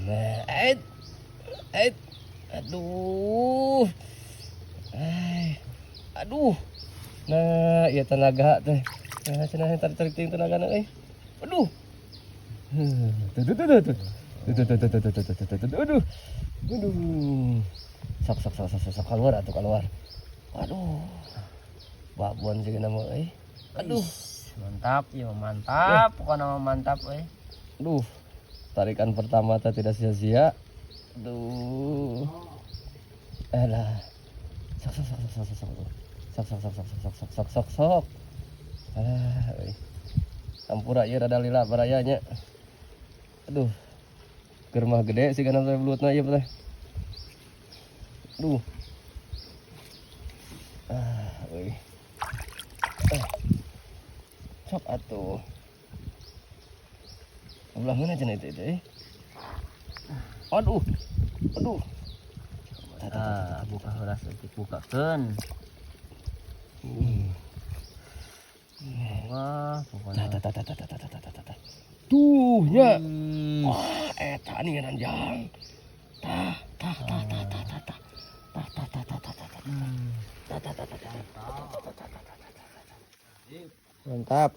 Nah, aduh. Aduh. Nah, iya tenaga teh. Nah, cenah tarik ting tenaga na euy. Aduh. Tuh. Aduh. Aduh. Sok keluar atuh keluar. Aduh. Babon sih nama euy. Aduh. Mantap, ya mantap. Pokoknya mantap euy. Aduh. Tarikan pertama teh tidak sia-sia. Aduh. Alah. Sok. Alah, euy. Sampura ieu rada lila barayanya. Aduh. Germah gede sih kana belutna ieu teh. Aduh. Euy. Sok atuh. Ulah mana cenah itu Aduh. Buka heras bukakeun. Wah, pokoknya. Tuh nya. Wah, eta nih ranjang. Tah. Mantap.